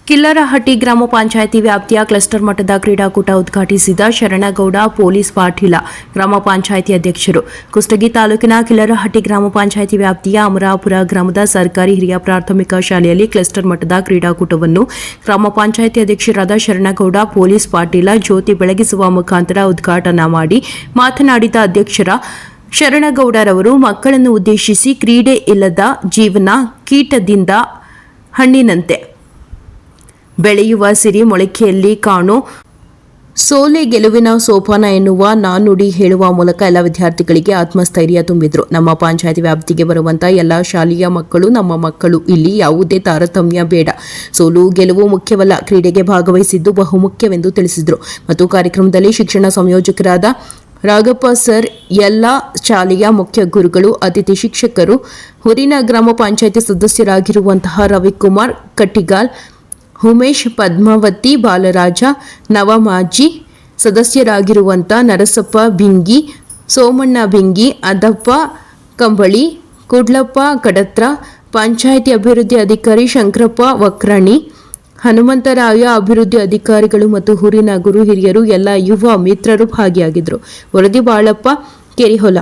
ಕಿಲ್ಲರಹಟ್ಟಿ ಗ್ರಾಮ ಪಂಚಾಯಿತಿ ವ್ಯಾಪ್ತಿಯ ಕ್ಲಸ್ಟರ್ ಮಟ್ಟದ ಕ್ರೀಡಾಕೂಟ ಉದ್ಘಾಟಿಸಿದ ಶರಣಗೌಡ ಪೊಲೀಸ್ ಪಾಟೀಲ ಗ್ರಾಮ ಪಂಚಾಯಿತಿ ಅಧ್ಯಕ್ಷರು. ಕುಷ್ಟಗಿ ತಾಲೂಕಿನ ಕಿಲ್ಲರಹಟ್ಟಿ ಗ್ರಾಮ ಪಂಚಾಯಿತಿ ವ್ಯಾಪ್ತಿಯ ಅಮರಾಪುರ ಗ್ರಾಮದ ಸರ್ಕಾರಿ ಹಿರಿಯ ಪ್ರಾಥಮಿಕ ಶಾಲೆಯಲ್ಲಿ ಕ್ಲಸ್ಟರ್ ಮಟ್ಟದ ಕ್ರೀಡಾಕೂಟವನ್ನು ಗ್ರಾಮ ಪಂಚಾಯಿತಿ ಅಧ್ಯಕ್ಷರಾದ ಶರಣಗೌಡ ಪೊಲೀಸ್ ಪಾಟೀಲ ಜ್ಯೋತಿ ಬೆಳಗಿಸುವ ಮುಖಾಂತರ ಉದ್ಘಾಟನಾ ಮಾಡಿ ಮಾತನಾಡಿದ ಅಧ್ಯಕ್ಷರ ಶರಣಗೌಡರವರು ಮಕ್ಕಳನ್ನು ಉದ್ದೇಶಿಸಿ ಕ್ರೀಡೆ ಇಲ್ಲದ ಜೀವನ ಕೀಟದಿಂದ ಹಣ್ಣಿನಂತೆ ಬೆಳೆಯುವ ಸಿರಿ ಮೊಳಕೆಯಲ್ಲಿ ಕಾಣೋ ಸೋಲೆ ಗೆಲುವಿನ ಸೋಪಾನ ಎನ್ನುವ ನಾನುಡಿ ಹೇಳುವ ಮೂಲಕ ಎಲ್ಲ ವಿದ್ಯಾರ್ಥಿಗಳಿಗೆ ಆತ್ಮಸ್ಥೈರ್ಯ ತುಂಬಿದ್ರು. ನಮ್ಮ ಪಂಚಾಯಿತಿ ವ್ಯಾಪ್ತಿಗೆ ಬರುವಂತಹ ಎಲ್ಲ ಶಾಲೆಯ ಮಕ್ಕಳು ನಮ್ಮ ಮಕ್ಕಳು, ಇಲ್ಲಿ ಯಾವುದೇ ತಾರತಮ್ಯ ಬೇಡ, ಸೋಲು ಗೆಲುವು ಮುಖ್ಯವಲ್ಲ, ಕ್ರೀಡೆಗೆ ಭಾಗವಹಿಸಿದ್ದು ಬಹುಮುಖ್ಯವೆಂದು ತಿಳಿಸಿದರು. ಮತ್ತು ಕಾರ್ಯಕ್ರಮದಲ್ಲಿ ಶಿಕ್ಷಣ ಸಂಯೋಜಕರಾದ ರಾಘಪ್ಪ ಸರ್, ಎಲ್ಲ ಶಾಲೆಯ ಮುಖ್ಯ ಗುರುಗಳು, ಅತಿಥಿ ಶಿಕ್ಷಕರು, ಹುರಿನ ಗ್ರಾಮ ಪಂಚಾಯಿತಿ ಸದಸ್ಯರಾಗಿರುವಂತಹ ರವಿಕುಮಾರ್ ಕಟ್ಟಿಗಾಲ್, ಉಮೇಶ್, ಪದ್ಮಾವತಿ, ಬಾಲರಾಜ, ನವಮಾಜಿ ಸದಸ್ಯರಾಗಿರುವಂಥ ನರಸಪ್ಪ ಬಿಂಗಿ, ಸೋಮಣ್ಣ ಬಿಂಗಿ, ಅದಪ್ಪ ಕಂಬಳಿ, ಕುಡ್ಲಪ್ಪ ಕಡತ್ರ, ಪಂಚಾಯಿತಿ ಅಭಿವೃದ್ಧಿ ಅಧಿಕಾರಿ ಶಂಕರಪ್ಪ ವಕ್ರಾಣಿ, ಹನುಮಂತರಾಯ ಅಭಿವೃದ್ಧಿ ಅಧಿಕಾರಿಗಳು ಮತ್ತು ಹುರಿನ ಗುರು ಹಿರಿಯರು, ಎಲ್ಲ ಯುವ ಮಿತ್ರರು ಭಾಗಿಯಾಗಿದ್ದರು. ವರದಿ ಬಾಳಪ್ಪ ಕೆರಿಹೊಲ.